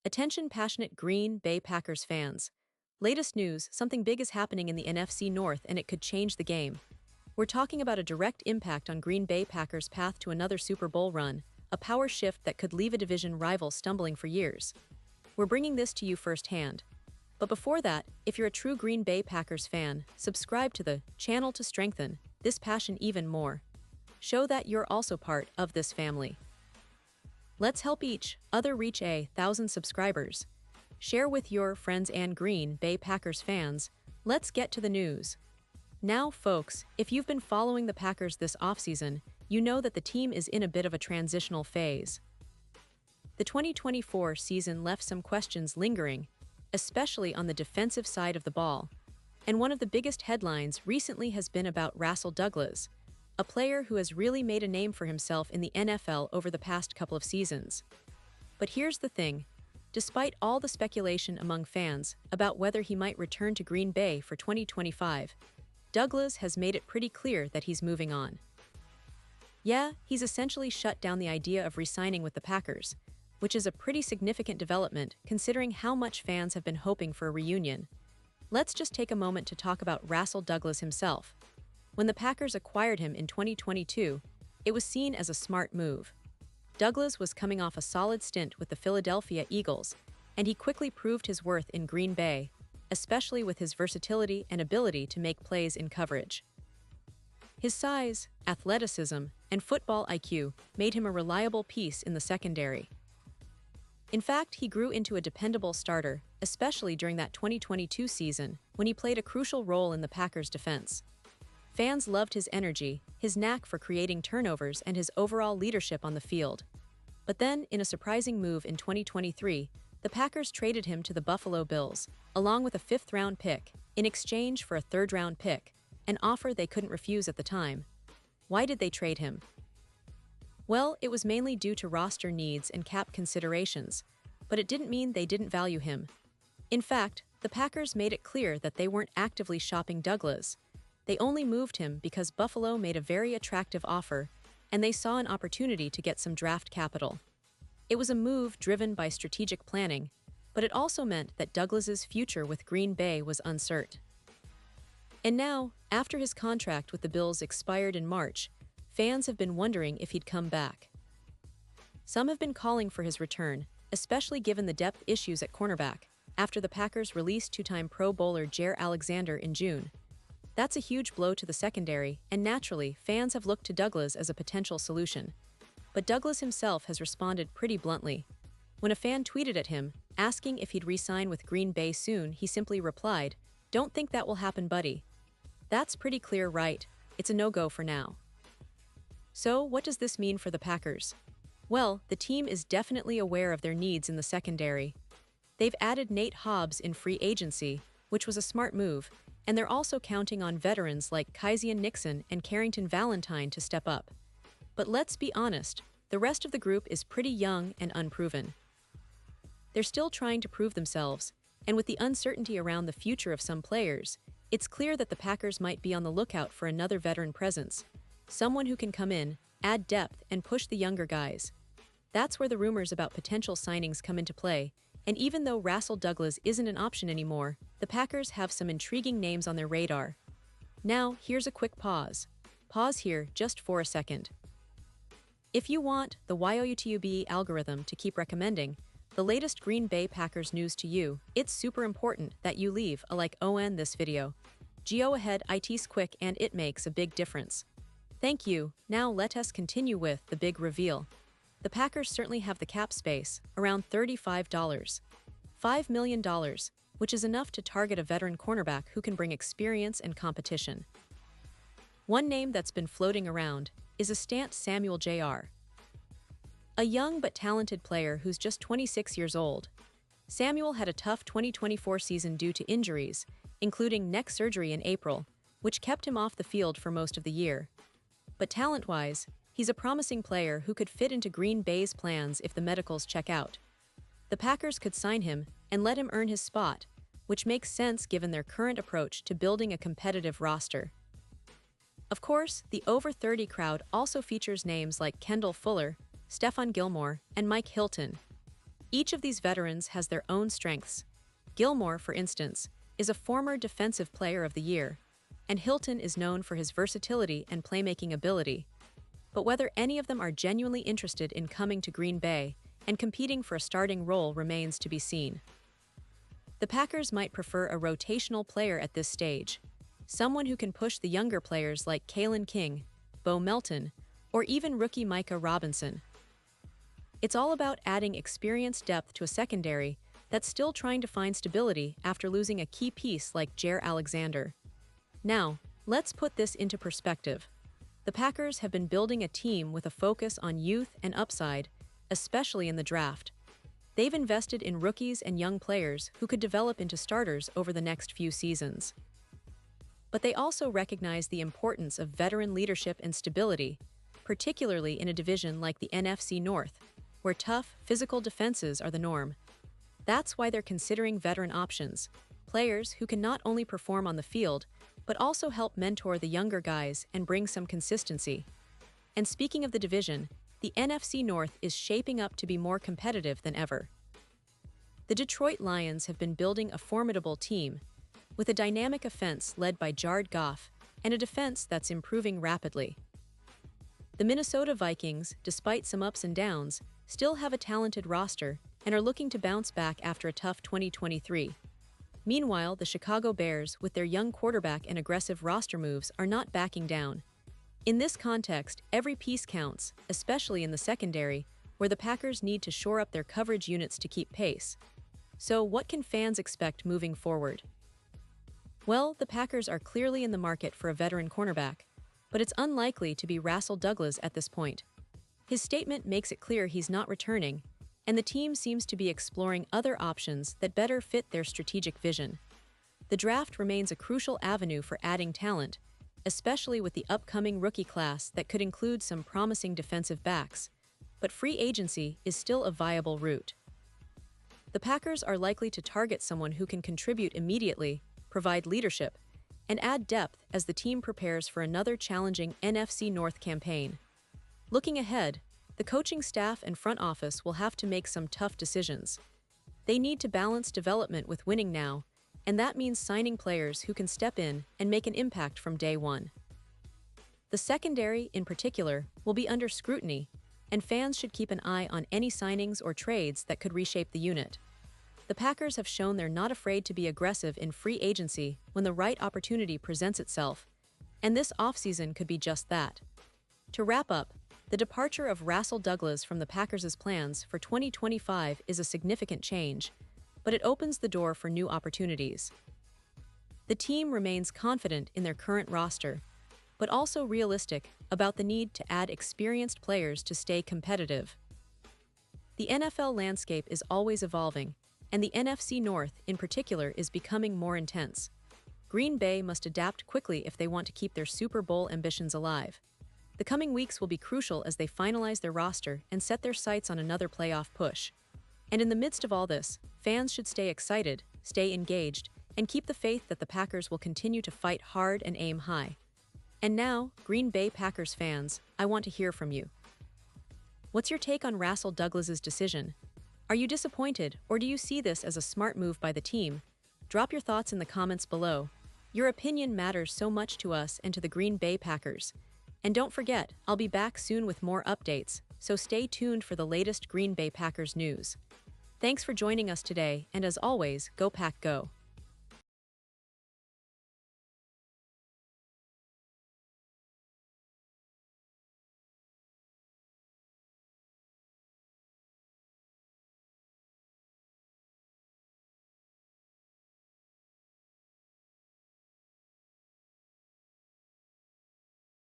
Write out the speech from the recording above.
Attention passionate Green Bay Packers fans. Latest news, something big is happening in the NFC North and it could change the game. We're talking about a direct impact on Green Bay Packers' path to another Super Bowl run, a power shift that could leave a division rival stumbling for years. We're bringing this to you firsthand. But before that, if you're a true Green Bay Packers fan, subscribe to the channel to strengthen this passion even more. Show that you're also part of this family. Let's help each other reach 1,000 subscribers. Share with your friends and Green Bay Packers fans. Let's get to the news. Now, folks, if you've been following the Packers this offseason, you know that the team is in a bit of a transitional phase. The 2024 season left some questions lingering, especially on the defensive side of the ball. And one of the biggest headlines recently has been about Rasul Douglas, a player who has really made a name for himself in the NFL over the past couple of seasons. But here's the thing. Despite all the speculation among fans about whether he might return to Green Bay for 2025, Douglas has made it pretty clear that he's moving on. Yeah, he's essentially shut down the idea of re-signing with the Packers, which is a pretty significant development considering how much fans have been hoping for a reunion. Let's just take a moment to talk about Rasul Douglas himself. When the Packers acquired him in 2022, it was seen as a smart move. Douglas was coming off a solid stint with the Philadelphia Eagles, and he quickly proved his worth in Green Bay, especially with his versatility and ability to make plays in coverage. His size, athleticism, and football IQ made him a reliable piece in the secondary. In fact, he grew into a dependable starter, especially during that 2022 season when he played a crucial role in the Packers' defense. Fans loved his energy, his knack for creating turnovers, and his overall leadership on the field. But then, in a surprising move in 2023, the Packers traded him to the Buffalo Bills, along with a fifth-round pick, in exchange for a third-round pick, an offer they couldn't refuse at the time. Why did they trade him? Well, it was mainly due to roster needs and cap considerations, but it didn't mean they didn't value him. In fact, the Packers made it clear that they weren't actively shopping Douglas. They only moved him because Buffalo made a very attractive offer, and they saw an opportunity to get some draft capital. It was a move driven by strategic planning, but it also meant that Douglas's future with Green Bay was uncertain. And now, after his contract with the Bills expired in March, fans have been wondering if he'd come back. Some have been calling for his return, especially given the depth issues at cornerback, after the Packers released two-time Pro Bowler Jaire Alexander in June. That's a huge blow to the secondary, and naturally, fans have looked to Douglas as a potential solution. But Douglas himself has responded pretty bluntly. When a fan tweeted at him, asking if he'd re-sign with Green Bay soon, he simply replied, "Don't think that will happen, buddy." That's pretty clear, right? It's a no-go for now. So, what does this mean for the Packers? Well, the team is definitely aware of their needs in the secondary. They've added Nate Hobbs in free agency, which was a smart move, and they're also counting on veterans like Kysaiah Nixon and Carrington Valentine to step up. But let's be honest, the rest of the group is pretty young and unproven. They're still trying to prove themselves, and with the uncertainty around the future of some players, it's clear that the Packers might be on the lookout for another veteran presence, someone who can come in, add depth, and push the younger guys. That's where the rumors about potential signings come into play, and even though Rasul Douglas isn't an option anymore, the Packers have some intriguing names on their radar. Now, here's a quick pause. Pause here just for a second. If you want the YouTube algorithm to keep recommending the latest Green Bay Packers news to you, it's super important that you leave a like on this video. Go ahead, it's quick and it makes a big difference. Thank you. Now let us continue with the big reveal. The Packers certainly have the cap space, around $5 million, which is enough to target a veteran cornerback who can bring experience and competition. One name that's been floating around is Asante Samuel Jr., a young but talented player who's just 26 years old. Samuel had a tough 2024 season due to injuries, including neck surgery in April, which kept him off the field for most of the year. But talent-wise, he's a promising player who could fit into Green Bay's plans if the medicals check out. The Packers could sign him and let him earn his spot, which makes sense given their current approach to building a competitive roster. Of course, the over 30 crowd also features names like Kendall Fuller, Stephon Gilmore, and Mike Hilton. Each of these veterans has their own strengths. Gilmore, for instance, is a former Defensive Player of the Year, and Hilton is known for his versatility and playmaking ability. But whether any of them are genuinely interested in coming to Green Bay and competing for a starting role remains to be seen. The Packers might prefer a rotational player at this stage, someone who can push the younger players like Kalen King, Bo Melton, or even rookie Micah Robinson. It's all about adding experienced depth to a secondary that's still trying to find stability after losing a key piece like Jaire Alexander. Now, let's put this into perspective. The Packers have been building a team with a focus on youth and upside, especially in the draft. They've invested in rookies and young players who could develop into starters over the next few seasons. But they also recognize the importance of veteran leadership and stability, particularly in a division like the NFC North, where tough, physical defenses are the norm. That's why they're considering veteran options, players who can not only perform on the field, but also help mentor the younger guys and bring some consistency. And speaking of the division, the NFC North is shaping up to be more competitive than ever. The Detroit Lions have been building a formidable team, with a dynamic offense led by Jared Goff and a defense that's improving rapidly. The Minnesota Vikings, despite some ups and downs, still have a talented roster and are looking to bounce back after a tough 2023. Meanwhile, the Chicago Bears, with their young quarterback and aggressive roster moves, are not backing down. In this context, every piece counts, especially in the secondary, where the Packers need to shore up their coverage units to keep pace. So, what can fans expect moving forward? Well, the Packers are clearly in the market for a veteran cornerback, but it's unlikely to be Rasul Douglas at this point. His statement makes it clear he's not returning, and the team seems to be exploring other options that better fit their strategic vision. The draft remains a crucial avenue for adding talent, especially with the upcoming rookie class that could include some promising defensive backs, but free agency is still a viable route. The Packers are likely to target someone who can contribute immediately, provide leadership, and add depth as the team prepares for another challenging NFC North campaign. Looking ahead, the coaching staff and front office will have to make some tough decisions. They need to balance development with winning now, and that means signing players who can step in and make an impact from day one. The secondary, in particular, will be under scrutiny, and fans should keep an eye on any signings or trades that could reshape the unit. The Packers have shown they're not afraid to be aggressive in free agency when the right opportunity presents itself, and this offseason could be just that. To wrap up, the departure of Rasul Douglas from the Packers' plans for 2025 is a significant change, but it opens the door for new opportunities. The team remains confident in their current roster, but also realistic about the need to add experienced players to stay competitive. The NFL landscape is always evolving, and the NFC North, in particular, is becoming more intense. Green Bay must adapt quickly if they want to keep their Super Bowl ambitions alive. The coming weeks will be crucial as they finalize their roster and set their sights on another playoff push. And in the midst of all this, fans should stay excited, stay engaged, and keep the faith that the Packers will continue to fight hard and aim high. And now, Green Bay Packers fans, I want to hear from you. What's your take on Rasul Douglas's decision? Are you disappointed, or do you see this as a smart move by the team? Drop your thoughts in the comments below. Your opinion matters so much to us and to the Green Bay Packers. And don't forget, I'll be back soon with more updates, so stay tuned for the latest Green Bay Packers news. Thanks for joining us today, and as always, go Pack Go!